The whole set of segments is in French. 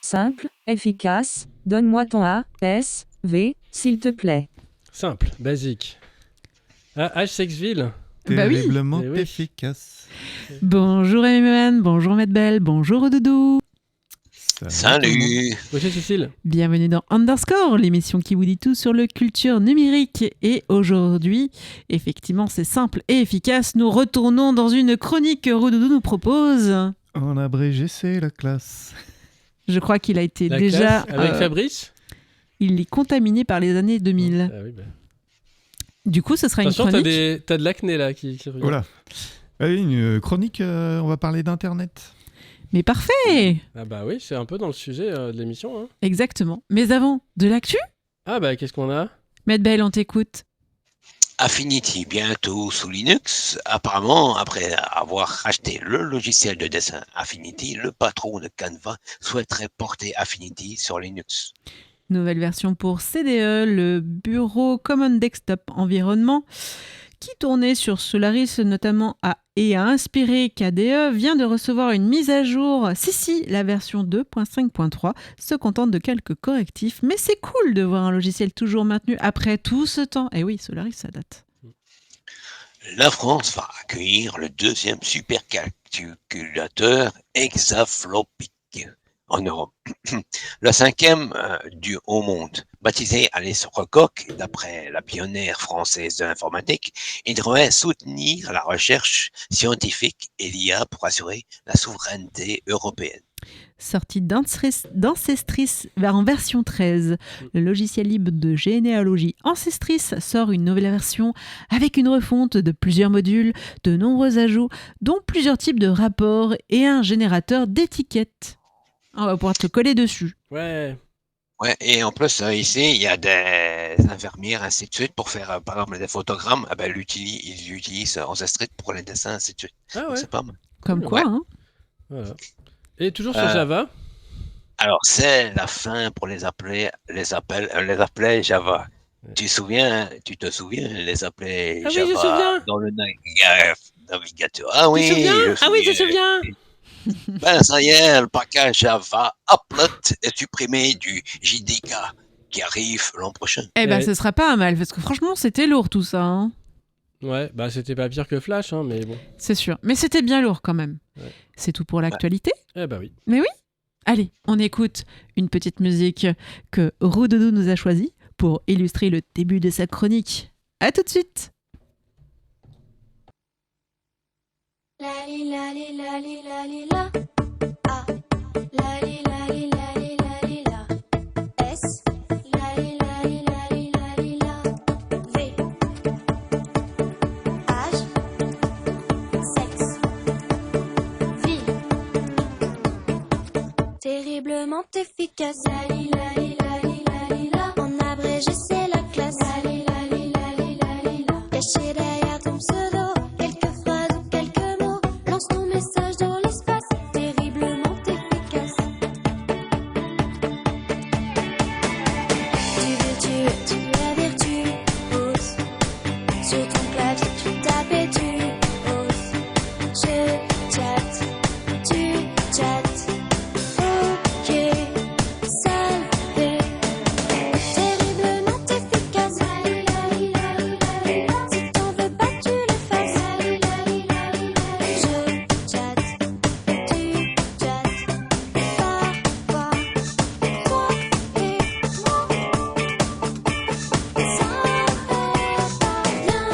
Simple, efficace, donne-moi ton A, S, V, s'il te plaît. Simple, basique. Ah, H-Sexville. Bah oui. Terriblement Eh oui. efficace. Bonjour Emmanuel, bonjour Maître Belle, bonjour Doudou. Salut. Bonjour Cécile. Bienvenue dans Underscore, l'émission qui vous dit tout sur le culture numérique. Et aujourd'hui, effectivement, c'est simple et efficace. Nous retournons dans une chronique que Doudou nous propose. En abrégé, c'est la classe. Je crois qu'il a été La déjà... classe avec Fabrice. il est contaminé par les années 2000. Ah oui, bah. Du coup, ce sera une Attention, chronique... t'as de l'acné là qui revient. Voilà. Allez, une chronique, on va parler d'Internet. Mais parfait. Ah bah oui, c'est un peu dans le sujet de l'émission. Hein. Exactement. Mais avant, de l'actu, Ah bah qu'est-ce qu'on a? Maître Belle, on t'écoute. Affinity bientôt sous Linux. Apparemment, après avoir acheté le logiciel de dessin Affinity, le patron de Canva souhaiterait porter Affinity sur Linux. Nouvelle version pour CDE, le bureau Common Desktop Environnement, qui tournait sur Solaris notamment et a inspiré KDE, vient de recevoir une mise à jour. Si, la version 2.5.3 se contente de quelques correctifs, mais c'est cool de voir un logiciel toujours maintenu après tout ce temps. Et oui, Solaris, ça date. La France va accueillir le deuxième supercalculateur hexaflopique en Europe. Le cinquième au monde. Baptisé Alice Recoq, d'après la pionnière française de l'informatique, il devrait soutenir la recherche scientifique et l'IA pour assurer la souveraineté européenne. Sorti d'Ancestris en version 13, le logiciel libre de généalogie Ancestris sort une nouvelle version avec une refonte de plusieurs modules, de nombreux ajouts, dont plusieurs types de rapports et un générateur d'étiquettes. On va pouvoir te coller dessus. Ouais. Ouais, et en plus, ici, il y a des infirmières, ainsi de suite, pour faire, par exemple, des photogrammes. Ah ben, ils utilisent Ancestris pour les dessins, ainsi de suite. Ah Donc, ouais. c'est pas mal. Comme quoi, Ouais. hein. Voilà. Et toujours sur Java. Alors, c'est la fin pour les appels Java. Tu te souviens, les appels Ah oui, Java je me souviens. dans le navigateur. Ah oui, Tu te souviens? je Ah oui, je me souviens. souviens. Ben, ça y est, le package Java Applet est supprimé du JDK qui arrive l'an prochain. Eh ben, Ouais. ce sera pas mal, parce que franchement, c'était lourd tout ça, hein. Ouais, bah c'était pas pire que Flash, hein, mais bon. C'est sûr. Mais c'était bien lourd quand même. Ouais. C'est tout pour l'actualité. Eh bah oui. Allez, on écoute une petite musique que Roudoudou nous a choisie pour illustrer le début de sa chronique. À tout de suite. La li la li la li la li la. A. La li la li la li la li la. S. La li la li la li la li la. V. Âge. Sexe. Vie. Terriblement efficace. La li la li la li la li la. En abrégé c'est la classe. La li la li la li la li la. Caché derrière ton pseudo. Quelques phrases ou quelques mots. Lance ton message dans l'espace. Terriblement efficace. Tu veux tuer, tu es virtuose. Sur ton clavier tu tapes et tu oses. Je chatte, tu chattes. Ok, salvé. Terriblement efficace. Si t'en veux pas, tu le fasses. Je chatte, tu chattes. Parfois, toi et moi. Ça va pas bien,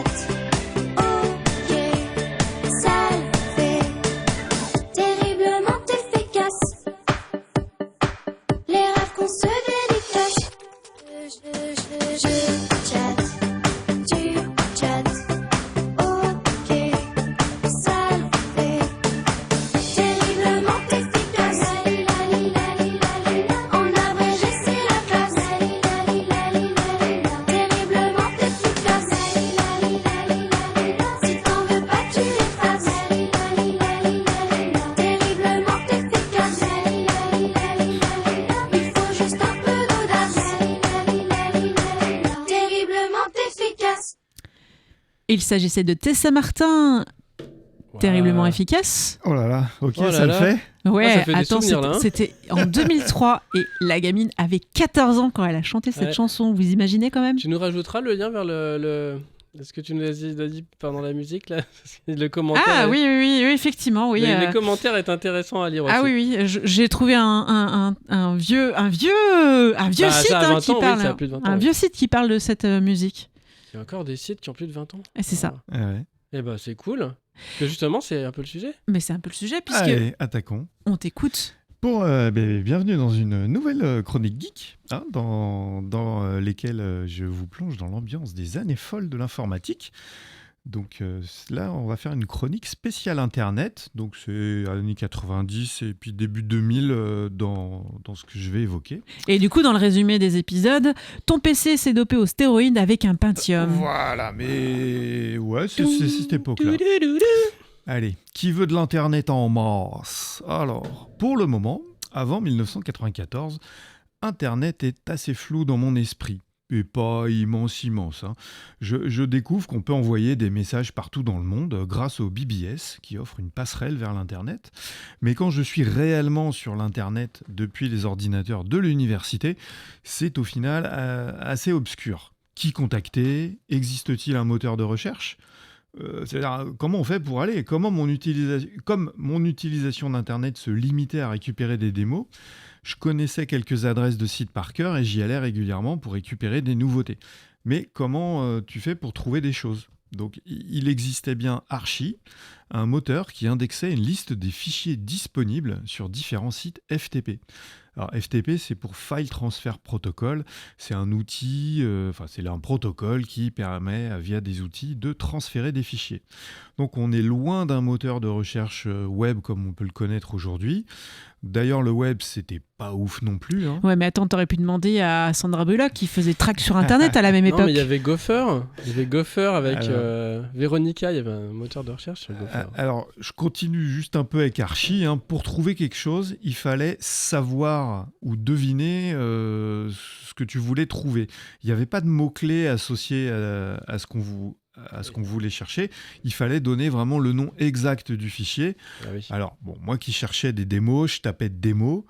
chatte. Ok, ça le fait. Terriblement efficace. Les rêves qu'on se dédicace. Je chatte. Tu chattes. Ok, ça le fait. Terriblement efficace. En abrégé, c'est la classe. Terriblement efficace. Si t'en veux pas, tu l'effaces. Terriblement efficace. Il faut juste un peu d'audace. Terriblement efficace. Il s'agissait de Tessa Martin, terriblement Waouh. efficace. Oh là là, ok, Oh là ça là. le fait. Ouais, ça fait des attends, souvenirs, là, hein. c'était en 2003 et la gamine avait 14 ans quand elle a chanté cette Ouais. chanson. Vous imaginez quand même? Tu nous rajouteras le lien vers le... Est-ce que tu nous as dit pendant la musique, là? Le commentaire. Ah oui, effectivement, oui. Les commentaires est intéressant à lire aussi. Ah oui, j'ai trouvé un vieux Bah, site ça a 20 qui ans, oui, parle, ça a plus de 20 ans, un oui. vieux site qui parle de cette musique. Il y a encore des sites qui ont plus de 20 ans. Et c'est ça. Ah ouais. Eh ben, c'est cool. Parce que justement, c'est un peu le sujet. Mais c'est un peu le sujet puisque Allez, attaquons. on t'écoute. Bienvenue dans une nouvelle chronique geek, hein, dans lesquelles je vous plonge dans l'ambiance des années folles de l'informatique. Donc là, on va faire une chronique spéciale Internet. Donc c'est années 90 et puis début 2000 dans ce que je vais évoquer. Et du coup, dans le résumé des épisodes, ton PC s'est dopé aux stéroïdes avec un Pentium. Voilà, mais ouais, c'est cette époque-là. Allez, qui veut de l'Internet en masse? Alors, pour le moment, avant 1994, Internet est assez flou dans mon esprit. Et pas immense. Hein. Je découvre qu'on peut envoyer des messages partout dans le monde grâce au BBS, qui offre une passerelle vers l'Internet. Mais quand je suis réellement sur l'Internet depuis les ordinateurs de l'université, c'est au final assez obscur. Qui contacter? Existe-t-il un moteur de recherche? C'est-à-dire, comment on fait pour aller? Comme mon utilisation d'Internet se limitait à récupérer des démos, je connaissais quelques adresses de sites par cœur et j'y allais régulièrement pour récupérer des nouveautés. Mais comment tu fais pour trouver des choses? Donc, il existait bien Archie, un moteur qui indexait une liste des fichiers disponibles sur différents sites FTP. Alors, FTP, c'est pour File Transfer Protocol. C'est un outil, c'est un protocole qui permet, via des outils, de transférer des fichiers. Donc, on est loin d'un moteur de recherche web comme on peut le connaître aujourd'hui. D'ailleurs, le web, c'était pas ouf non plus. Hein. Ouais, mais attends, t'aurais pu demander à Sandra Bullock qui faisait track sur Internet à la même Non, époque. mais il y avait Gopher. Il y avait Gopher avec Alors. Véronica. Il y avait un moteur de recherche sur Gopher. Alors, je continue juste un peu avec Archie. Hein. Pour trouver quelque chose, il fallait savoir ou deviner ce que tu voulais trouver. Il n'y avait pas de mots-clés associés à ce qu'on voulait chercher. Il fallait donner vraiment le nom exact du fichier. Ah oui. Alors, bon, moi qui cherchais des démos, je tapais démos.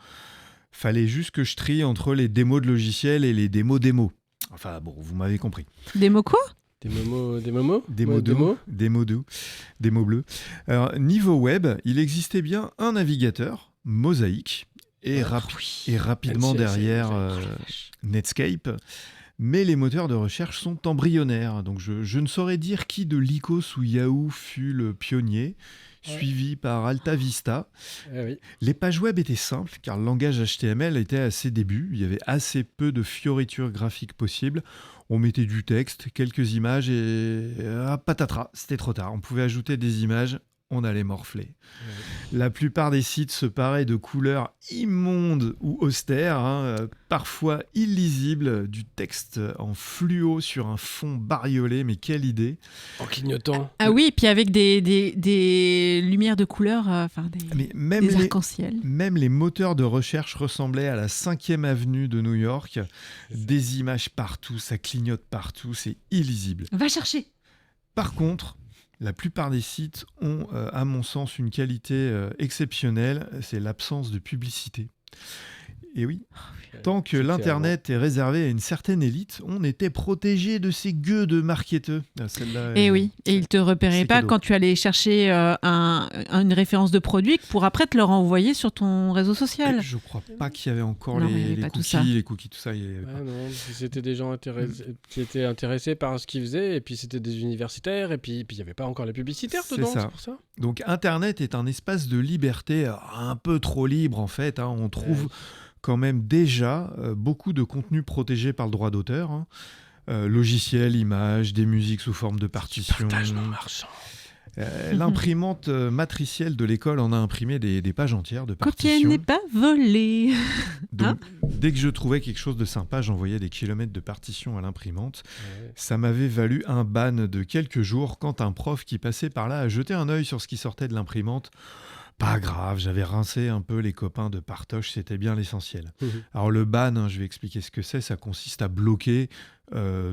Fallait juste que je trie entre les démos de logiciels et les démos. Enfin, bon, vous m'avez compris. Des mots quoi? Des momos Des mots Ouais, doux, des mots doux, des mots bleus. Alors, niveau web, il existait bien un navigateur, Mosaic, et rapidement NCSL, derrière ouais. Netscape. Mais les moteurs de recherche sont embryonnaires, donc je ne saurais dire qui de Lycos ou Yahoo fut le pionnier, suivi par Alta Vista. Ah oui. Les pages web étaient simples, car le langage HTML était à ses débuts. Il y avait assez peu de fioritures graphiques possibles. On mettait du texte, quelques images et patatras, c'était trop tard. On pouvait ajouter des images, on allait morfler. La plupart des sites se paraient de couleurs immondes ou austères, parfois illisibles, du texte en fluo sur un fond bariolé, mais quelle idée! En clignotant. Ah oui, puis avec des lumières de couleur, Mais même des les, arcs-en-ciel. même les moteurs de recherche ressemblaient à la 5e avenue de New York. Des images partout, ça clignote partout, c'est illisible. Va chercher. Par contre, la plupart des sites ont, à mon sens, une qualité exceptionnelle, c'est l'absence de publicité. Et oui, tant que C'était l'Internet est réservé à une certaine élite, on était protégé de ces gueux de marketeux. Ah, celle-là, Et oui, et ils te repéraient c'est pas cadeau. quand tu allais chercher une référence de produit pour après te le renvoyer sur ton réseau social. Je crois pas qu'il y avait encore Non, mais il y avait les pas tout cookies, ça. les cookies, tout ça. Il y avait pas. Ouais, non, c'était des gens qui étaient intéressés par ce qu'ils faisaient, et puis c'était des universitaires, et puis il n'y avait pas encore les publicitaires C'est dedans, ça. c'est pour ça. Donc Internet est un espace de liberté un peu trop libre en fait. Hein. On trouve quand même déjà beaucoup de contenu protégé par le droit d'auteur. Hein. Logiciels, images, des musiques sous forme de partitions. Partage non marchand. L'imprimante matricielle de l'école en a imprimé des pages entières de Copier partitions. n'est pas volé. Donc, dès que je trouvais quelque chose de sympa, j'envoyais des kilomètres de partitions à l'imprimante. Ouais. Ça m'avait valu un ban de quelques jours quand un prof qui passait par là a jeté un œil sur ce qui sortait de l'imprimante. Pas grave, j'avais rincé un peu les copains de Partoche, c'était bien l'essentiel. Alors le ban, hein, je vais expliquer ce que c'est, ça consiste à bloquer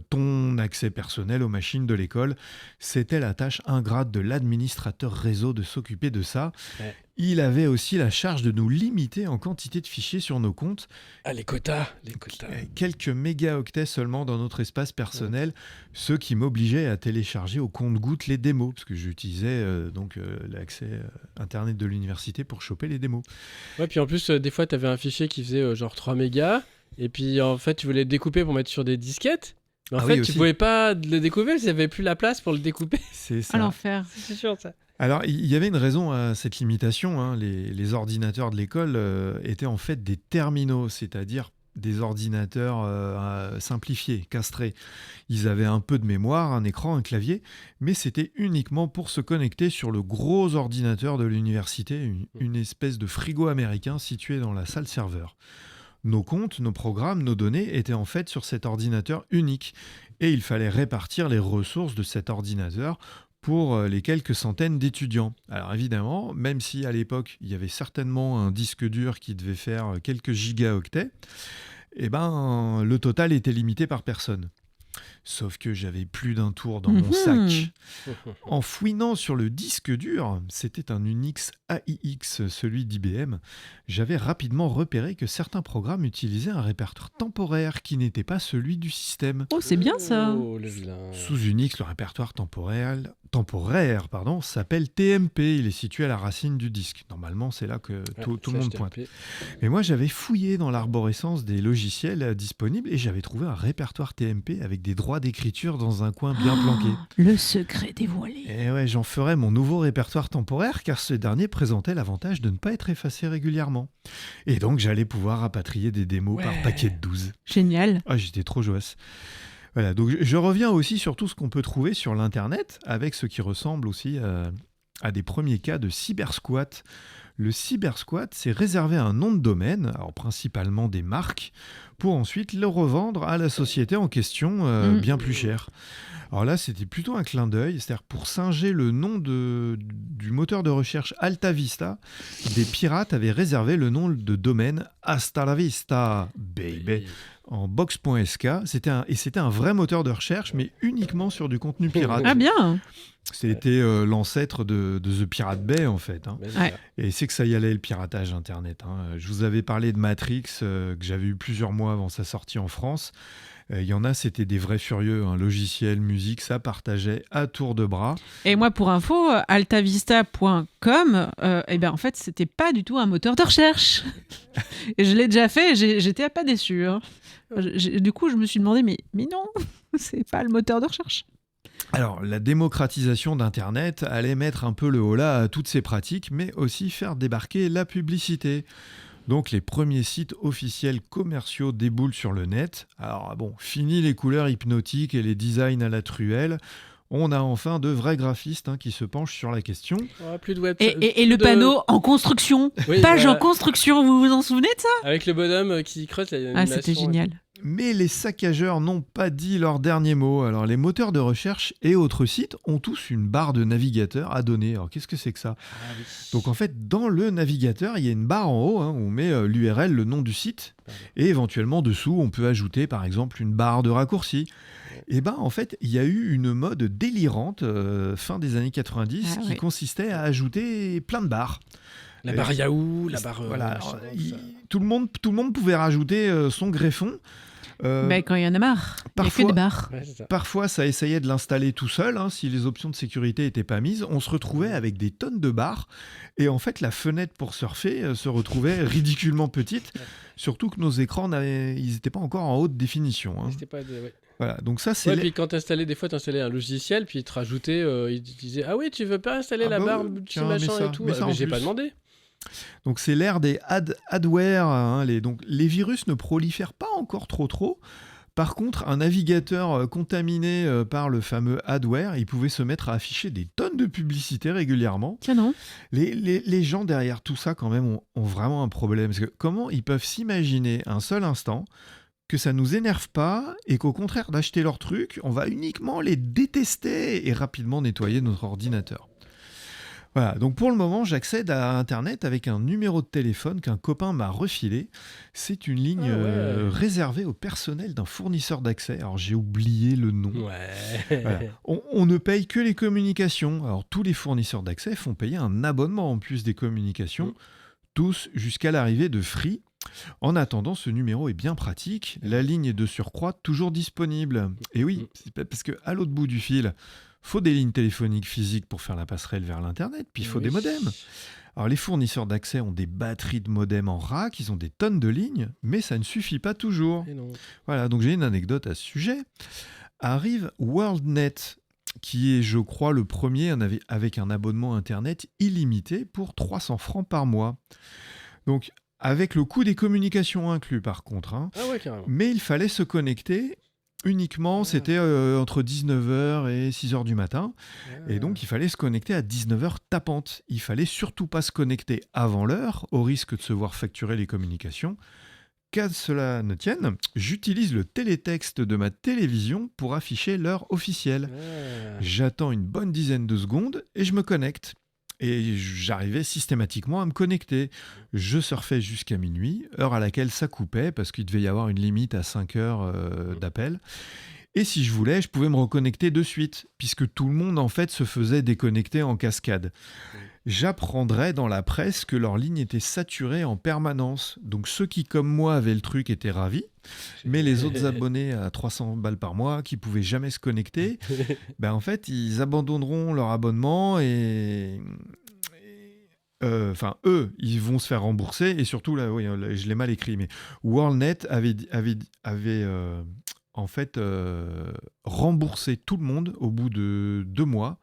ton accès personnel aux machines de l'école. C'était la tâche ingrate de l'administrateur réseau de s'occuper de ça. Ouais. Il avait aussi la charge de nous limiter en quantité de fichiers sur nos comptes. Ah, les quotas, les quotas. Quelques mégaoctets seulement dans notre espace personnel, ce qui m'obligeait à télécharger au compte-gouttes les démos, parce que j'utilisais l'accès Internet de l'université pour choper les démos. Ouais, puis en plus, des fois, tu avais un fichier qui faisait genre 3 mégas, et puis en fait, tu voulais le découper pour mettre sur des disquettes. Mais en Ah fait, oui, tu aussi. pouvais pas le découper parce qu'il n'y avait plus la place pour le découper. C'est ça. À l'enfer. C'est sûr, ça. Alors, il y avait une raison à cette limitation. Hein. Les ordinateurs de l'école étaient en fait des terminaux, c'est-à-dire des ordinateurs simplifiés, castrés. Ils avaient un peu de mémoire, un écran, un clavier, mais c'était uniquement pour se connecter sur le gros ordinateur de l'université, une espèce de frigo américain situé dans la salle serveur. Nos comptes, nos programmes, nos données étaient en fait sur cet ordinateur unique et il fallait répartir les ressources de cet ordinateur pour les quelques centaines d'étudiants. Alors évidemment, même si à l'époque, il y avait certainement un disque dur qui devait faire quelques gigaoctets, eh ben, le total était limité par personne. Sauf que j'avais plus d'un tour dans mon sac. En fouinant sur le disque dur, c'était un Unix AIX, celui d'IBM, j'avais rapidement repéré que certains programmes utilisaient un répertoire temporaire qui n'était pas celui du système. Oh, c'est bien ça. Oh, le vilain. Sous Unix, le répertoire temporaire s'appelle TMP. Il est situé à la racine du disque. Normalement, c'est là que tout le monde pointe. Mais moi, j'avais fouillé dans l'arborescence des logiciels disponibles et j'avais trouvé un répertoire TMP avec des droits d'écriture dans un coin bien planqué. Le secret dévoilé. Et ouais, j'en ferai mon nouveau répertoire temporaire car ce dernier présentait l'avantage de ne pas être effacé régulièrement. Et donc, j'allais pouvoir rapatrier des démos par paquet de 12. Génial. Ah, j'étais trop joyeux. Voilà, donc je reviens aussi sur tout ce qu'on peut trouver sur l'Internet, avec ce qui ressemble aussi à des premiers cas de cybersquat. Le cybersquat, c'est réserver un nom de domaine, alors principalement des marques, pour ensuite le revendre à la société en question bien plus cher. Alors là, c'était plutôt un clin d'œil, c'est-à-dire pour singer le nom du moteur de recherche Alta Vista, des pirates avaient réservé le nom de domaine Hasta la Vista, baby. En box.sk, c'était un vrai moteur de recherche, mais uniquement sur du contenu pirate. Ah bien. C'était l'ancêtre de The Pirate Bay, en fait. Hein. Ouais. Et c'est que ça y allait, le piratage Internet. Hein. Je vous avais parlé de Matrix, que j'avais eu plusieurs mois avant sa sortie en France. Il y en a, c'était des vrais furieux. Hein. Logiciel, musique, ça partageait à tour de bras. Et moi, pour info, altavista.com, en fait, c'était pas du tout un moteur de recherche. Et je l'ai déjà fait et j'étais pas déçu. Hein. Du coup, je me suis demandé, mais non, c'est pas le moteur de recherche. Alors, la démocratisation d'Internet allait mettre un peu le holà à toutes ces pratiques, mais aussi faire débarquer la publicité. Donc, les premiers sites officiels commerciaux déboulent sur le net. Alors, bon, fini les couleurs hypnotiques et les designs à la truelle. On a enfin de vrais graphistes qui se penchent sur la question. Oh, plus de web. Et le panneau en construction. Oui, Page voilà. en construction, vous vous en souvenez de ça? Avec le bonhomme qui creuse la Ah, c'était génial. Mais les saccageurs n'ont pas dit leur dernier mot. Alors, les moteurs de recherche et autres sites ont tous une barre de navigateur à donner. Alors, qu'est-ce que c'est que ça ? Ah, oui. Donc, en fait, dans le navigateur, il y a une barre en haut où on met l'URL, le nom du site. Et éventuellement, dessous, on peut ajouter, par exemple, une barre de raccourci. Et ben, en fait, il y a eu une mode délirante fin des années 90 qui consistait à ajouter plein de barres. La Et- barre Yahoo, la barre. voilà, machin, ça. tout le monde pouvait rajouter son greffon. Quand il y en a marre, il n'y a que parfois- des barres. Ouais, c'est ça. Parfois, ça essayait de l'installer tout seul, hein, si les options de sécurité n'étaient pas mises. On se retrouvait avec des tonnes de barres. Et en fait, la fenêtre pour surfer se retrouvait ridiculement petite. Surtout que nos écrans, ils n'étaient pas encore en haute définition. Hein. C'était pas ouais. Voilà, donc ça, c'est... Ouais, puis quand t'installais, des fois, t'installais un logiciel, puis il te rajoutait, il te disait, ah oui, tu veux pas installer Ah la bah barre oui, petit tiens, machin mets ça, et tout. mets ça Ah, en mais j'ai plus. pas demandé. Donc c'est l'ère des adware. Hein, donc les virus ne prolifèrent pas encore trop. Par contre, un navigateur contaminé par le fameux adware, il pouvait se mettre à afficher des tonnes de publicités régulièrement. Tiens non. Les gens derrière tout ça, quand même, ont vraiment un problème. Parce que comment ils peuvent s'imaginer un seul instant que ça nous énerve pas et qu'au contraire d'acheter leurs trucs, on va uniquement les détester et rapidement nettoyer notre ordinateur. Voilà, donc pour le moment, j'accède à Internet avec un numéro de téléphone qu'un copain m'a refilé. C'est une ligne réservée au personnel d'un fournisseur d'accès. Alors j'ai oublié le nom. Ouais. Voilà. On ne paye que les communications. Alors tous les fournisseurs d'accès font payer un abonnement en plus des communications, tous jusqu'à l'arrivée de Free. En attendant, ce numéro est bien pratique. La ligne est de surcroît toujours disponible. Et oui, c'est pas parce qu'à l'autre bout du fil, faut des lignes téléphoniques physiques pour faire la passerelle vers l'Internet, puis il faut des modems. Alors les fournisseurs d'accès ont des batteries de modems en rack, ils ont des tonnes de lignes, mais ça ne suffit pas toujours. Et non. Voilà, donc j'ai une anecdote à ce sujet. Arrive WorldNet, qui est, je crois, le premier avec un abonnement Internet illimité pour 300 francs par mois. Donc, avec le coût des communications inclus, par contre. Hein. Ah ouais, carrément. Mais il fallait se connecter uniquement, c'était entre 19h et 6h du matin. Et donc, il fallait se connecter à 19h tapante. Il fallait surtout pas se connecter avant l'heure, au risque de se voir facturer les communications. Qu'à cela ne tienne, j'utilise le télétexte de ma télévision pour afficher l'heure officielle. J'attends une bonne dizaine de secondes et je me connecte. Et j'arrivais systématiquement à me connecter. Je surfais jusqu'à minuit, heure à laquelle ça coupait, parce qu'il devait y avoir une limite à 5 heures d'appel. Et si je voulais, je pouvais me reconnecter de suite, puisque tout le monde, en fait, se faisait déconnecter en cascade. J'apprendrais dans la presse que leur ligne était saturée en permanence. Donc ceux qui, comme moi, avaient le truc étaient ravis. Mais les autres abonnés à 300 balles par mois, qui pouvaient jamais se connecter, ben en fait, ils abandonneront leur abonnement et... Enfin, eux, ils vont se faire rembourser. Et surtout, là, oui, je l'ai mal écrit, mais WorldNet avait en fait remboursé tout le monde au bout de 2 mois.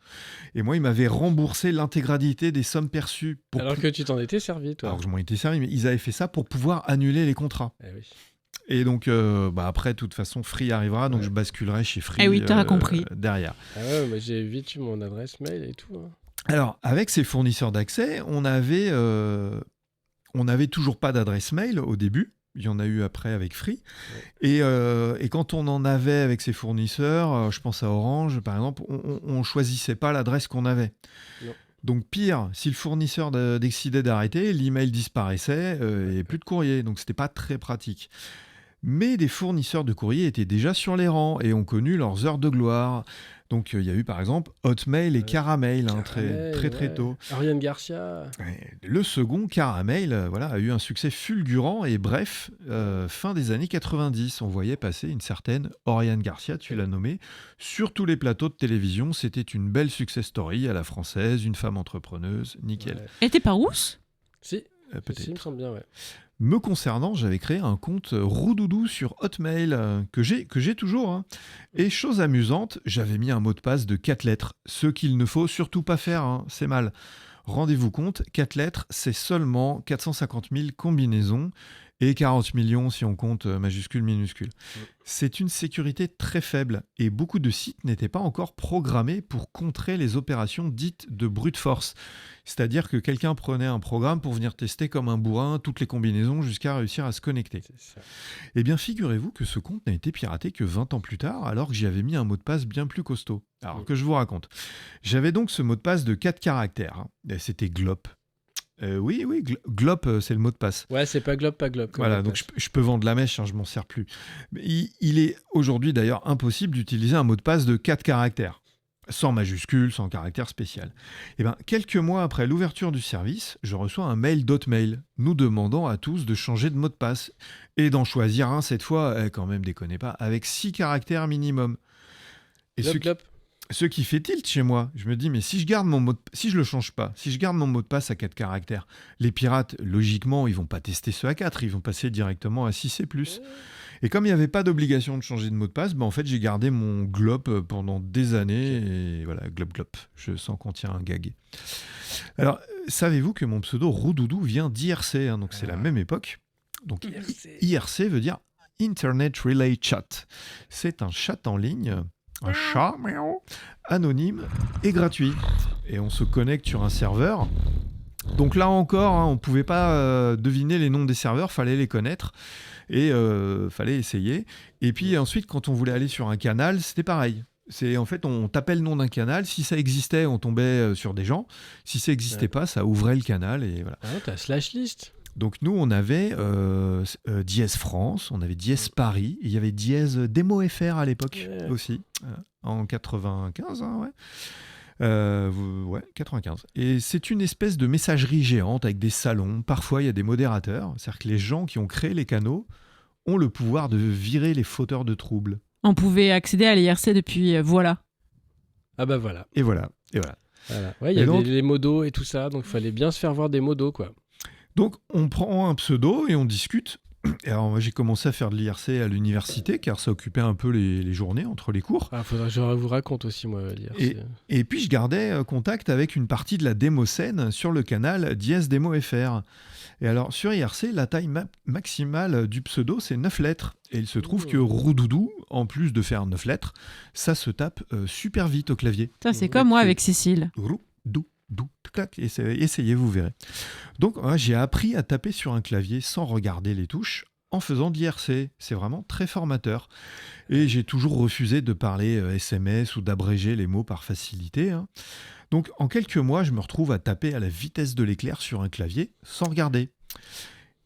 Et moi, ils m'avaient remboursé l'intégralité des sommes perçues. Alors que tu t'en étais servi, toi. Alors que je m'en étais servi, mais ils avaient fait ça pour pouvoir annuler les contrats. Eh oui. Et donc, après, de toute façon, Free arrivera, donc je basculerai chez Free Eh oui, t'auras compris. derrière. Ah ouais, mais j'ai vite eu mon adresse mail et tout. Hein. Alors, avec ces fournisseurs d'accès, on avait toujours pas d'adresse mail au début. Il y en a eu après avec Free. Et quand on en avait avec ces fournisseurs, je pense à Orange, par exemple, on choisissait pas l'adresse qu'on avait. Non. Donc pire, si le fournisseur décidait d'arrêter, l'email disparaissait et plus de courrier. Donc c'était pas très pratique. Mais des fournisseurs de courrier étaient déjà sur les rangs et ont connu leurs heures de gloire. Donc il y a eu par exemple Hotmail et Caramel, très tôt. Ariane Garcia. Ouais. Le second, Caramel, a eu un succès fulgurant et bref, fin des années 90, on voyait passer une certaine Oriane Garcia, tu l'as nommée, sur tous les plateaux de télévision. C'était une belle success story à la française, une femme entrepreneuse, nickel. Ouais. Et t'es pas rousse? Si, Peut-être. si, il me semble bien, ouais. Me concernant, j'avais créé un compte Roudoudou sur Hotmail que j'ai toujours. Hein. Et chose amusante, j'avais mis un mot de passe de 4 lettres, ce qu'il ne faut surtout pas faire, hein, c'est mal. Rendez-vous compte, 4 lettres, c'est seulement 450 000 combinaisons et 40 millions si on compte majuscule, minuscule. C'est une sécurité très faible et beaucoup de sites n'étaient pas encore programmés pour contrer les opérations dites de brute force. C'est-à-dire que quelqu'un prenait un programme pour venir tester comme un bourrin toutes les combinaisons jusqu'à réussir à se connecter. C'est ça. Eh bien, figurez-vous que ce compte n'a été piraté que 20 ans plus tard, alors que j'y avais mis un mot de passe bien plus costaud. Alors que je vous raconte. J'avais donc ce mot de passe de 4 caractères. Hein. C'était GLOP. Oui, GLOP, c'est le mot de passe. Ouais, c'est pas globe. Voilà, donc je peux vendre la mèche, hein, je m'en sers plus. Mais il est aujourd'hui d'ailleurs impossible d'utiliser un mot de passe de 4 caractères. sans majuscule, sans caractère spécial. Et ben, quelques mois après l'ouverture du service, je reçois un mail d'Hotmail nous demandant à tous de changer de mot de passe et d'en choisir un cette fois, quand même déconnez pas, avec 6 caractères minimum. Et Glop, glop. ce qui fait tilt chez moi, je me dis mais si je le change pas, si je garde mon mot de passe à 4 caractères, les pirates logiquement ils vont pas tester ce à 4, ils vont passer directement à 6 et plus. Et comme il n'y avait pas d'obligation de changer de mot de passe, en fait j'ai gardé mon glop pendant des années et voilà, glop glop. Je sens qu'on tient un gag. Alors savez-vous que mon pseudo Roudoudou vient d'IRC, donc c'est la même époque. Donc IRC veut dire Internet Relay Chat. C'est un chat en ligne. Un chat anonyme et gratuit. Et on se connecte sur un serveur. Donc là encore, on ne pouvait pas deviner les noms des serveurs, fallait les connaître et fallait essayer. Et puis ensuite, quand on voulait aller sur un canal, c'était pareil. En fait, on tapait le nom d'un canal. Si ça existait, on tombait sur des gens. Si ça n'existait pas, ça ouvrait le canal. Et voilà. Ah, t'as slash list. Donc nous, on avait Dièse France, on avait Dièse Paris, il y avait Dièse Démo FR à l'époque aussi, en 95, ouais, 95. Et c'est une espèce de messagerie géante avec des salons, parfois il y a des modérateurs, c'est-à-dire que les gens qui ont créé les canaux ont le pouvoir de virer les fauteurs de troubles. On pouvait accéder à l'IRC depuis voilà. Ah bah voilà. Et voilà. Voilà. Ouais, il y a donc, les modos et tout ça, donc il fallait bien se faire voir des modos, quoi. Donc, on prend un pseudo et on discute. Et alors, moi, j'ai commencé à faire de l'IRC à l'université, car ça occupait un peu les journées entre les cours. Ah, faudrait que je vous raconte aussi, moi, l'IRC. Et puis, je gardais contact avec une partie de la démocène sur le canal Dièse Démo FR. Et alors, sur IRC, la taille maximale du pseudo, c'est 9 lettres. Et il se trouve que Roudoudou, en plus de faire 9 lettres, ça se tape super vite au clavier. Ça, c'est comme moi avec Cécile. Roudoudou. Clac, essayez, vous verrez. Donc, j'ai appris à taper sur un clavier sans regarder les touches en faisant de l'IRC. C'est vraiment très formateur. Et j'ai toujours refusé de parler SMS ou d'abréger les mots par facilité. Donc, en quelques mois, je me retrouve à taper à la vitesse de l'éclair sur un clavier sans regarder.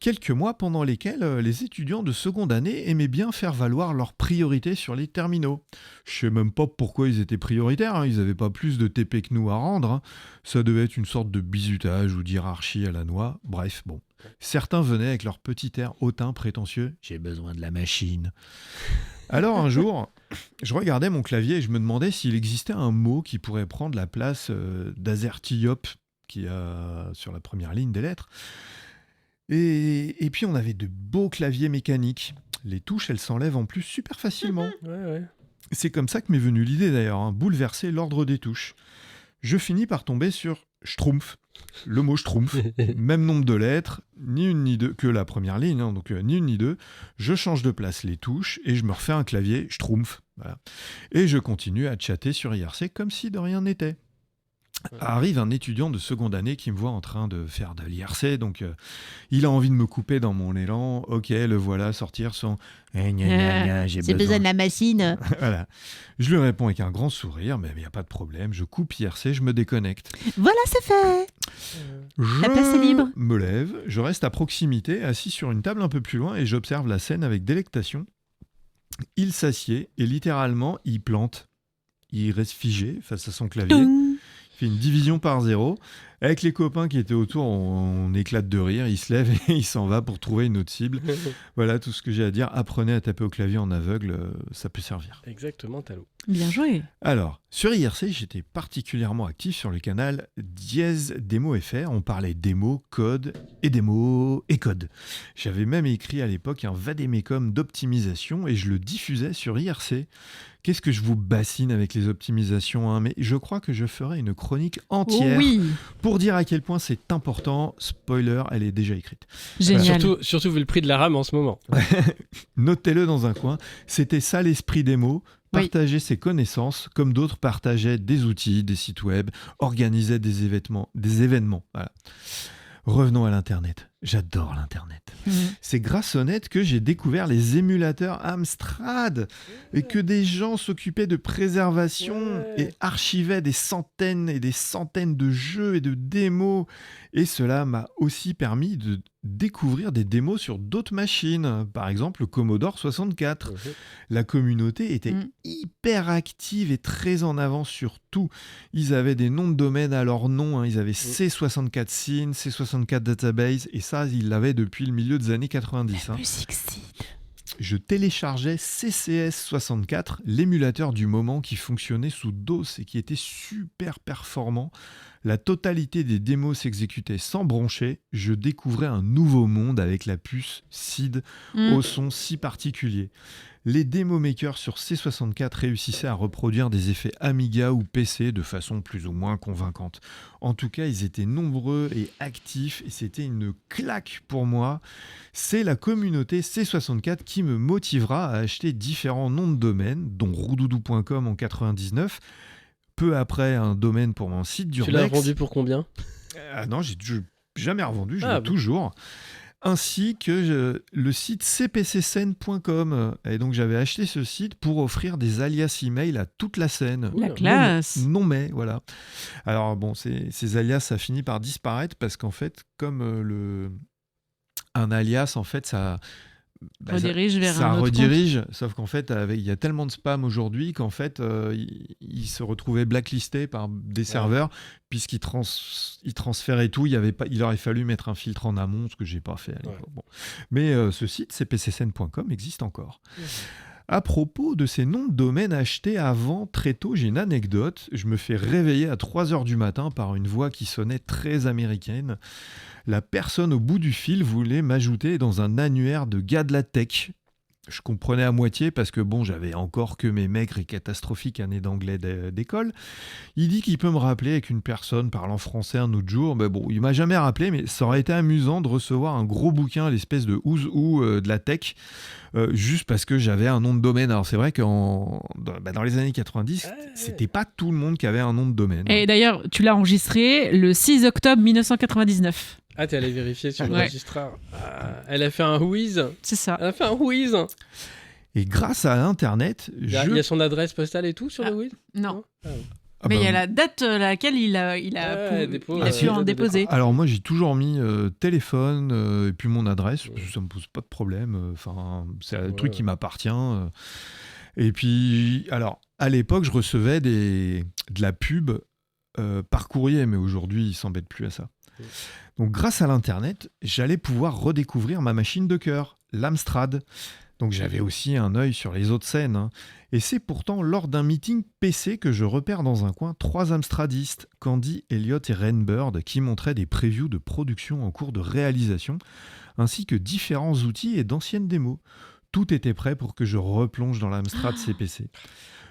Quelques mois pendant lesquels les étudiants de seconde année aimaient bien faire valoir leurs priorités sur les terminaux. Je sais même pas pourquoi ils étaient prioritaires, ils n'avaient pas plus de TP que nous à rendre. Ça devait être une sorte de bizutage ou d'hierarchie à la noix. Bref, bon. Certains venaient avec leur petit air hautain prétentieux. « J'ai besoin de la machine ». Alors un jour, je regardais mon clavier et je me demandais s'il existait un mot qui pourrait prendre la place d'Azertiyop, qui a sur la première ligne des lettres. Et puis on avait de beaux claviers mécaniques. Les touches, elles s'enlèvent en plus super facilement. Ouais. C'est comme ça que m'est venue l'idée d'ailleurs, bouleverser l'ordre des touches. Je finis par tomber sur Schtroumpf. Le mot Schtroumpf, même nombre de lettres, ni une ni deux, que la première ligne, donc ni une ni deux. Je change de place les touches et je me refais un clavier Schtroumpf. Voilà. Et je continue à chatter sur IRC comme si de rien n'était. Arrive un étudiant de seconde année qui me voit en train de faire de l'IRC, donc il a envie de me couper dans mon élan. Ok, le voilà sortir son j'ai besoin de la machine. Voilà. Je lui réponds avec un grand sourire, mais il n'y a pas de problème. Je coupe IRC, je me déconnecte. Voilà, c'est fait. La place est libre. Je me lève, je reste à proximité, assis sur une table un peu plus loin, et j'observe la scène avec délectation. Il s'assied et littéralement, il plante. Il reste figé face à son clavier. Il fait une division par 0. Avec les copains qui étaient autour, on éclate de rire. Il se lève et il s'en va pour trouver une autre cible. Voilà tout ce que j'ai à dire. Apprenez à taper au clavier en aveugle, ça peut servir. Exactement, Talou. Bien joué. Alors, sur IRC, j'étais particulièrement actif sur le canal Dièse Démo FR. On parlait démo, code et démo et code. J'avais même écrit à l'époque un vadémécum d'optimisation et je le diffusais sur IRC. Qu'est-ce que je vous bassine avec les optimisations, mais je crois que je ferai une chronique entière pour dire à quel point c'est important. Spoiler, elle est déjà écrite. Génial. Surtout vu le prix de la RAM en ce moment. Notez-le dans un coin. C'était ça l'esprit démo. Partager ses connaissances, comme d'autres partageaient des outils, des sites web, organisaient des événements. Voilà. Revenons à l'Internet. J'adore l'Internet. C'est grâce au net que j'ai découvert les émulateurs Amstrad et que des gens s'occupaient de préservation et archivaient des centaines et des centaines de jeux et de démos. Et cela m'a aussi permis découvrir des démos sur d'autres machines, par exemple le Commodore 64. La communauté était hyper active et très en avance sur tout. Ils avaient des noms de domaine à leur nom, ils avaient C64 Scene, C64 Database, et ça, ils l'avaient depuis le milieu des années 90. Music Seed. Je téléchargeais CCS64, l'émulateur du moment qui fonctionnait sous DOS et qui était super performant. La totalité des démos s'exécutait sans broncher. Je découvrais un nouveau monde avec la puce SID au son si particulier. Les démo makers sur C64 réussissaient à reproduire des effets Amiga ou PC de façon plus ou moins convaincante. En tout cas, ils étaient nombreux et actifs et c'était une claque pour moi. C'est la communauté C64 qui me motivera à acheter différents noms de domaine, dont roudoudou.com en 99. Peu après, un domaine pour mon site Tu l'as d'Urbex. vendu pour combien ? Ah non, j'ai jamais revendu, je l'ai toujours. Ainsi que le site cpcscène.com. Et donc j'avais acheté ce site pour offrir des alias email à toute la scène. La classe. Non mais, voilà. Alors bon, ces alias, ça finit par disparaître parce qu'en fait, comme un alias, en fait, ça... redirige vers ça un autre redirige, sauf qu'en fait, il y a tellement de spam aujourd'hui qu'en fait, il se retrouvait blacklisté par des serveurs puisqu'ils transféraient tout. Il aurait fallu mettre un filtre en amont, ce que j'ai pas fait à l'époque. Bon. Mais ce site, cpcscène.com, existe encore. À propos de ces noms de domaine achetés avant, très tôt, j'ai une anecdote. Je me fais réveiller à 3h du matin par une voix qui sonnait très américaine. La personne au bout du fil voulait m'ajouter dans un annuaire de gars de la tech. Je comprenais à moitié parce que bon, j'avais encore que mes maigres et catastrophiques années d'anglais d'école. Il dit qu'il peut me rappeler avec une personne parlant français un autre jour. Mais bon, il m'a jamais rappelé, mais ça aurait été amusant de recevoir un gros bouquin, l'espèce de who's who de la tech, juste parce que j'avais un nom de domaine. Alors c'est vrai que dans les années 90, c'était pas tout le monde qui avait un nom de domaine. Et d'ailleurs, tu l'as enregistré le 6 octobre 1999. Ah, t'es allé vérifier sur le registraire. Elle a fait un whiz. C'est ça. Elle a fait un whiz. Et grâce à Internet, Il y a son adresse postale et tout sur le whiz ? Non. Ah, Mais il y a la date à laquelle il a pu en déposer. Alors moi j'ai toujours mis téléphone et puis mon adresse, parce que ça me pose pas de problème. Enfin, c'est un truc qui m'appartient. Et puis alors à l'époque je recevais de la pub par courrier, mais aujourd'hui ils s'embêtent plus à ça. Donc grâce à l'internet, j'allais pouvoir redécouvrir ma machine de cœur, l'Amstrad. Donc j'avais aussi un œil sur les autres scènes. Et c'est pourtant lors d'un meeting PC que je repère dans un coin 3 Amstradistes, Candy, Elliot et Rainbird, qui montraient des previews de production en cours de réalisation, ainsi que différents outils et d'anciennes démos. Tout était prêt pour que je replonge dans l'Amstrad CPC.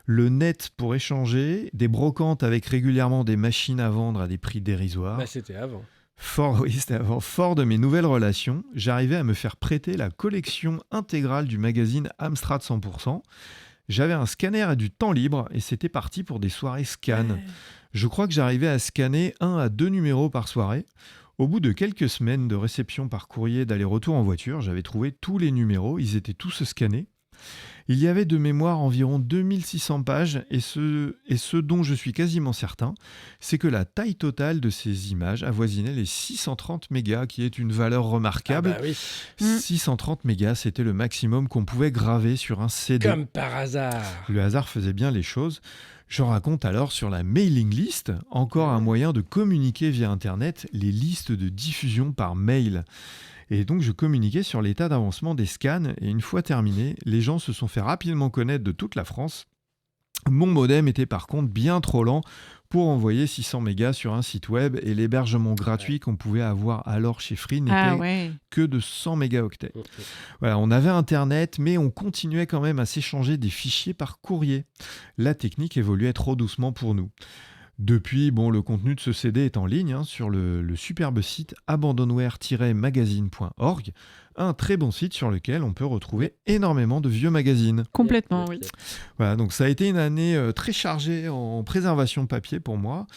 Le net pour échanger, des brocantes avec régulièrement des machines à vendre à des prix dérisoires. Bah, c'était avant. C'était avant. Fort de mes nouvelles relations, j'arrivais à me faire prêter la collection intégrale du magazine Amstrad 100%. J'avais un scanner et du temps libre et c'était parti pour des soirées scan. Je crois que j'arrivais à scanner 1 à 2 numéros par soirée. Au bout de quelques semaines de réception par courrier d'aller-retour en voiture, j'avais trouvé tous les numéros, ils étaient tous scannés. Il y avait de mémoire environ 2600 pages et ce dont je suis quasiment certain, c'est que la taille totale de ces images avoisinait les 630 mégas, qui est une valeur remarquable. Ah bah oui. 630 mégas, c'était le maximum qu'on pouvait graver sur un CD. Comme par hasard. Le hasard faisait bien les choses. Je raconte alors sur la mailing list, encore un moyen de communiquer via Internet, les listes de diffusion par mail. Et donc je communiquais sur l'état d'avancement des scans et une fois terminé, les gens se sont fait rapidement connaître de toute la France. Mon modem était par contre bien trop lent pour envoyer 600 mégas sur un site web et l'hébergement gratuit qu'on pouvait avoir alors chez Free n'était que de 100 mégaoctets. Voilà, on avait Internet, mais on continuait quand même à s'échanger des fichiers par courrier. La technique évoluait trop doucement pour nous. Depuis, le contenu de ce CD est en ligne sur le superbe site abandonware-magazine.org. un très bon site sur lequel on peut retrouver énormément de vieux magazines. Complètement, oui. Voilà, donc ça a été une année très chargée en préservation papier pour moi.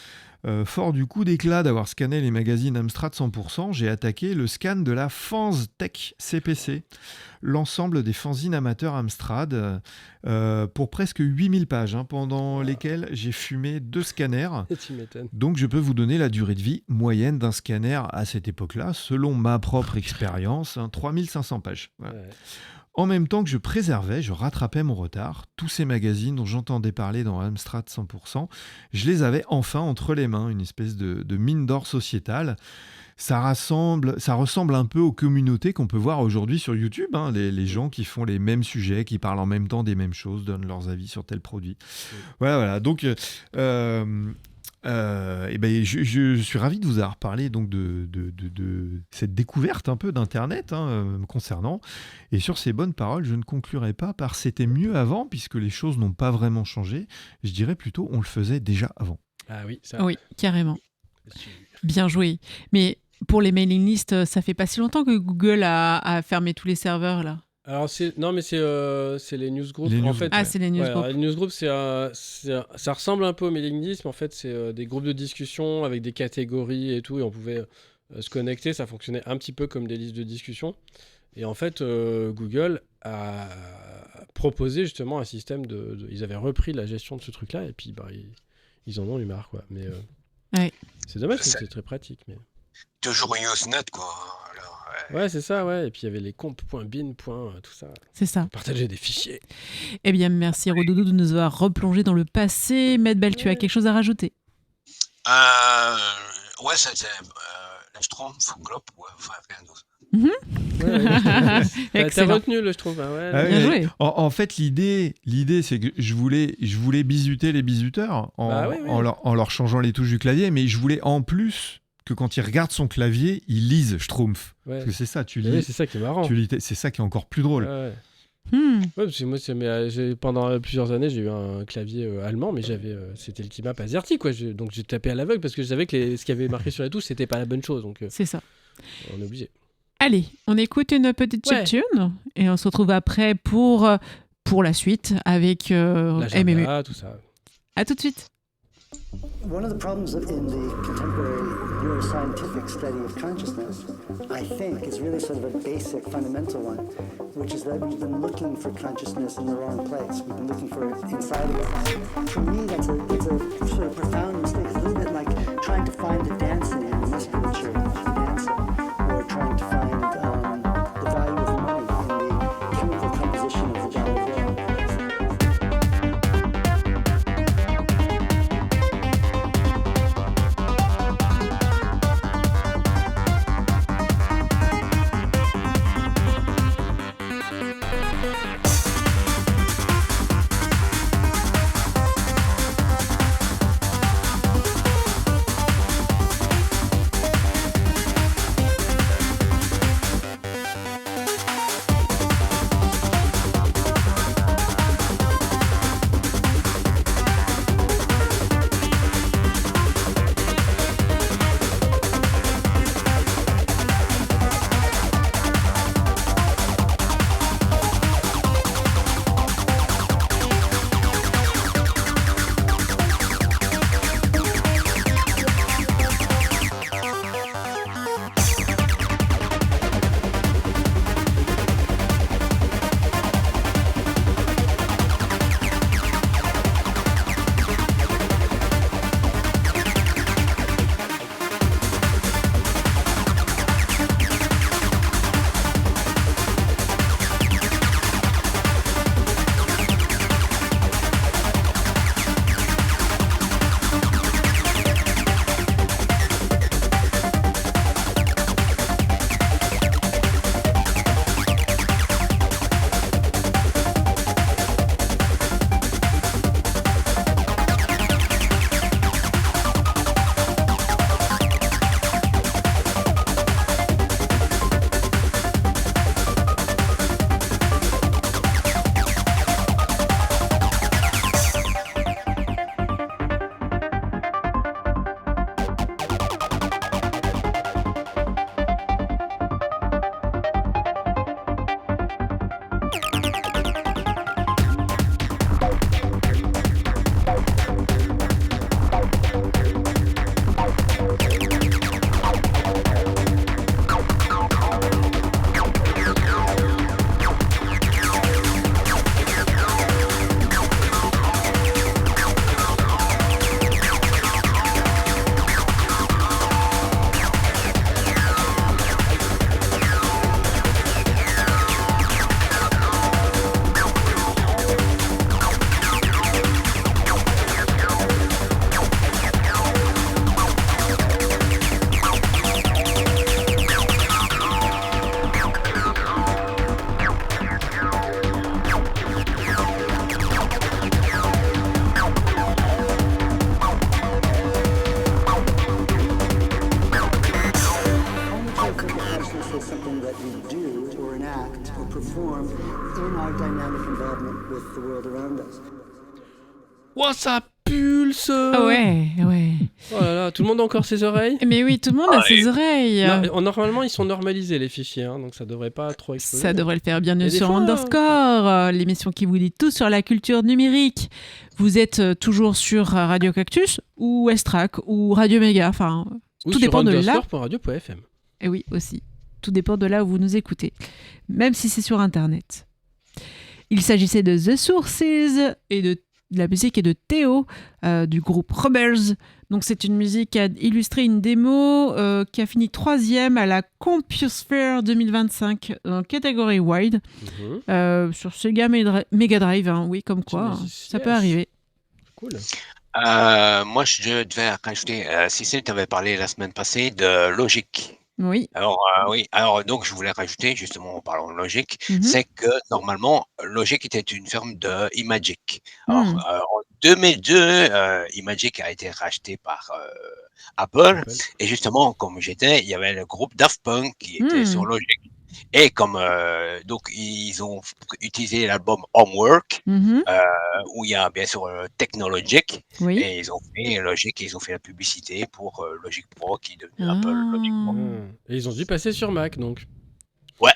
Fort du coup d'éclat d'avoir scanné les magazines Amstrad 100%, j'ai attaqué le scan de la FanzTech CPC, l'ensemble des fanzines amateurs Amstrad, pour presque 8000 pages, pendant lesquelles j'ai fumé 2 scanners. Tu m'étonnes. Donc je peux vous donner la durée de vie moyenne d'un scanner à cette époque-là, selon ma propre expérience, 3500 pages. Voilà. Ouais. En même temps que je préservais, je rattrapais mon retard. Tous ces magazines dont j'entendais parler dans Amstrad 100%, je les avais enfin entre les mains, une espèce de mine d'or sociétale. Ça ressemble un peu aux communautés qu'on peut voir aujourd'hui sur YouTube, les gens qui font les mêmes sujets, qui parlent en même temps des mêmes choses, donnent leurs avis sur tel produit. Voilà. Donc, je suis ravi de vous avoir parlé donc de cette découverte un peu d'Internet me concernant. Et sur ces bonnes paroles, je ne conclurai pas par c'était mieux avant, puisque les choses n'ont pas vraiment changé. Je dirais plutôt on le faisait déjà avant. Ah oui, ça. Oui, carrément. c'est sûr. Bien joué. Mais pour les mailing lists, ça fait pas si longtemps que Google a fermé tous les serveurs, là. Alors, c'est les newsgroups. Les en news- fait, Ah, c'est les Ouais, newsgroups. alors, les newsgroups, ça ressemble un peu au mailing list, mais en fait, c'est des groupes de discussion avec des catégories et tout, et on pouvait se connecter. Ça fonctionnait un petit peu comme des listes de discussion. Et en fait, Google a proposé justement un système ils avaient repris la gestion de ce truc-là, et puis ils en ont eu marre, quoi. Mais Ouais. c'est dommage, parce que C'est- c'est très pratique. Mais... Toujours Usenet, quoi. Alors, Ouais, c'est ça, ouais. Et puis il y avait les comp.bin, tout ça. C'est ça. Partager des fichiers. Eh bien, merci Rodoudou de nous avoir replongé dans le passé. Maître Bell, tu as quelque chose à rajouter? ouais, c'était la Schtroumpf, Glop, ouais, enfin, rien d'autre. T'as Excellent. retenu, je trouve. Ah ouais, Ah oui, Bien mais joué. En fait, l'idée, c'est que je voulais bisuter les bisuteurs Bah oui. en leur changeant les touches du clavier, mais je voulais en plus que quand ils regardent son clavier, ils lisent Schtroumpf. Ouais. Parce que c'est ça, tu Oui, lis, c'est ça qui est marrant. c'est ça qui est encore plus drôle. Ouais. Hmm. Ouais, parce que moi, pendant plusieurs années, j'ai eu un clavier allemand, mais c'était le Keymap AZERTY, quoi. Donc j'ai tapé à l'aveugle parce que je savais que ce qui avait marqué sur les touches, c'était pas la bonne chose. Donc C'est ça. on est obligé. Allez, on écoute une petite Ouais. chiptune et on se retrouve après pour la suite avec MMU. L'agenda, tout ça. À tout de suite. One of the problems in the contemporary neuroscientific study of consciousness, I think, is really sort of a basic, fundamental one, which is that we've been looking for consciousness in the wrong place. We've been looking for it inside of us. For me, that's a sort of profound mistake. It's a little bit like trying to find the dancing in the musculature of the dancer, or trying to find the value of money in the chemical composition of the dollar bill. dynamic involvement with the world around us. Ouah, ça pulse. Ah ouais. Oh là là, tout le monde a encore ses oreilles. Mais oui, tout le monde a ses oreilles. Normalement, ils sont normalisés les fichiers, hein, donc ça devrait pas trop exploser. Ça devrait le faire, bienvenue Mais des sur fois, Underscore, l'émission qui vous dit tout sur la culture numérique. Vous êtes toujours sur Radio Cactus ou Estrac ou Radio Méga, enfin, Ou tout sur dépend de là. underscore.radio.fm. Et oui, aussi. Tout dépend de là où vous nous écoutez, même si c'est sur Internet. Il s'agissait de The Sources et de la musique et de Théo du groupe Rebels. Donc c'est une musique qui a illustré une démo qui a fini 3e à la CompuSphere 2025 en catégorie Wide sur Sega Mega Drive. Hein. Oui, comme quoi, ça peut arriver. Cool. Moi, je devais rajouter, Cécile t'avait parlé la semaine passée de Logic. Oui. Alors donc je voulais rajouter, justement en parlant de Logic, c'est que normalement Logic était une firme de Imagic. Alors en 2002, Imagic a été racheté par Apple, et justement comme j'étais, il y avait le groupe Daft Punk qui était sur Logic. Et comme donc ils ont utilisé l'album Homework, où il y a bien sûr Technologic, et ils ont fait Logic, et ils ont fait la publicité pour Logic Pro qui est devenu Apple Logic Pro. Et ils ont dû passer sur Mac, donc. Ouais.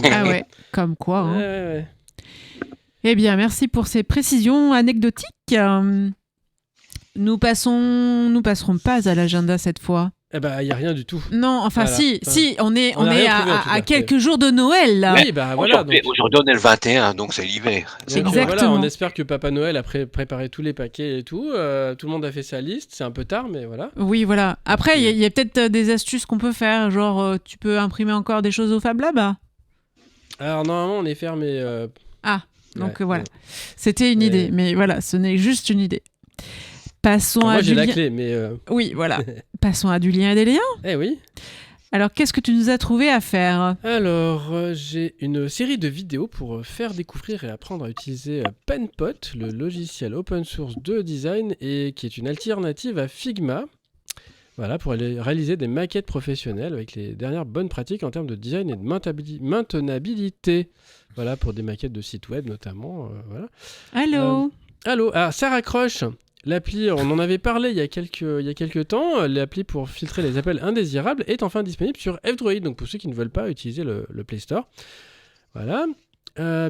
Ah ouais, comme quoi. Hein. Ouais. Eh bien, merci pour ces précisions anecdotiques. Nous passerons pas à l'agenda cette fois. Eh ben, il n'y a rien du tout. Non, enfin, voilà. si, on est à quelques cas. jours de Noël, là. Oui, bah voilà. Aujourd'hui, on est le 21, donc c'est l'hiver. Exactement. Voilà, on espère que Papa Noël a préparé tous les paquets et tout. Tout le monde a fait sa liste. C'est un peu tard, mais voilà. Oui, voilà. Après, il y a peut-être des astuces qu'on peut faire. Genre, tu peux imprimer encore des choses au Fab Lab. Alors, normalement, on est fermé. Donc voilà. C'était une idée, mais voilà, ce n'est juste une idée. Passons à moi, j'ai du la lien. clé, mais. Oui, voilà. Passons à du lien et des liens. Eh oui. Alors, qu'est-ce que tu nous as trouvé à faire ? Alors, j'ai une série de vidéos pour faire découvrir et apprendre à utiliser PenPot, le logiciel open source de design et qui est une alternative à Figma. Voilà, pour aller réaliser des maquettes professionnelles avec les dernières bonnes pratiques en termes de design et de maintenabilité. Voilà, pour des maquettes de sites web notamment. Voilà. Allô, ça raccroche. L'appli, on en avait parlé il y a quelques temps, l'appli pour filtrer les appels indésirables est enfin disponible sur F-Droid, donc pour ceux qui ne veulent pas utiliser le Play Store. Voilà.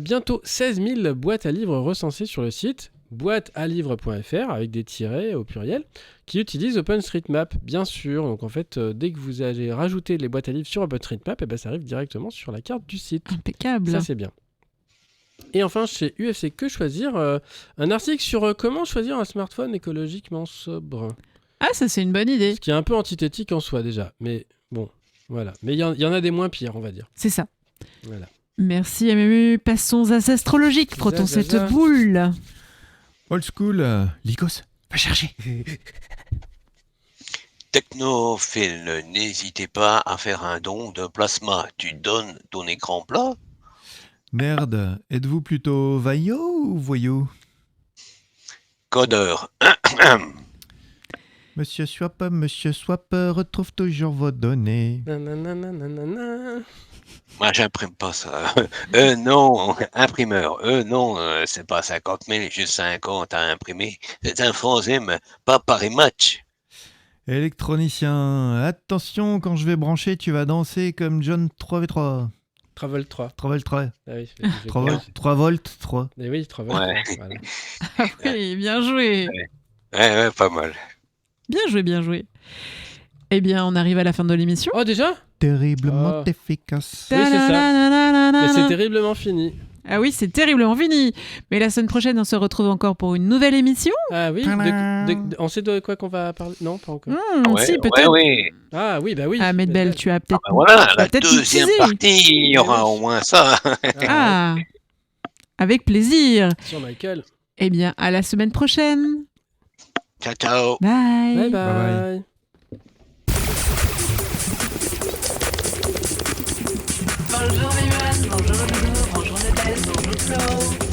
Bientôt 16 000 boîtes à livres recensées sur le site boîtealivres.fr avec des tirets au pluriel qui utilisent OpenStreetMap, bien sûr. Donc en fait, dès que vous allez rajouter les boîtes à livres sur OpenStreetMap, ça arrive directement sur la carte du site. Impeccable. Ça, c'est bien. Et enfin, chez UFC Que Choisir, un article sur comment choisir un smartphone écologiquement sobre. Ah, ça, c'est une bonne idée. Ce qui est un peu antithétique en soi, déjà. Mais bon, voilà. Mais il y en a des moins pires, on va dire. C'est ça. Voilà. Merci, MMU. Passons à Astrologique. Frottons cette boule. Old school, Lycos, va chercher. Technophile, n'hésitez pas à faire un don de plasma. Tu donnes ton écran plat? Merde, êtes-vous plutôt vaillot ou voyou? Codeur. Monsieur Swap, retrouve toujours vos données. Moi, j'imprime pas ça. Non, imprimeur. Non, c'est pas 50 000, juste 50 à imprimer. C'est un français, pas Paris Match. Électronicien, attention, quand je vais brancher, tu vas danser comme John 3v3. Travel 3. Travel 3. Ah oui, 3 volts 3. Et oui, Travel 3. Voilà. Ah oui, bien joué. Ouais, pas mal. Bien joué. Eh bien, on arrive à la fin de l'émission. Oh, déjà? Terriblement efficace. Oui, c'est ça. Mais c'est terriblement fini. Ah oui, c'est terriblement fini. Mais la semaine prochaine, on se retrouve encore pour une nouvelle émission. Ah oui, on sait de quoi qu'on va parler? Non, pas encore. Si, peut-être. Ouais. Ah oui, bah oui. Ah, Medbel, tu as peut-être... Voilà, la peut-être deuxième teaser. partie, il y aura au moins ça. Ah, avec plaisir. Sur Michael. Eh bien, à la semaine prochaine. Ciao, ciao. Bye. Bye bye. Bye. Bonjour Viviane, bonjour Lulu, bonjour Nadège, bonjour Claude.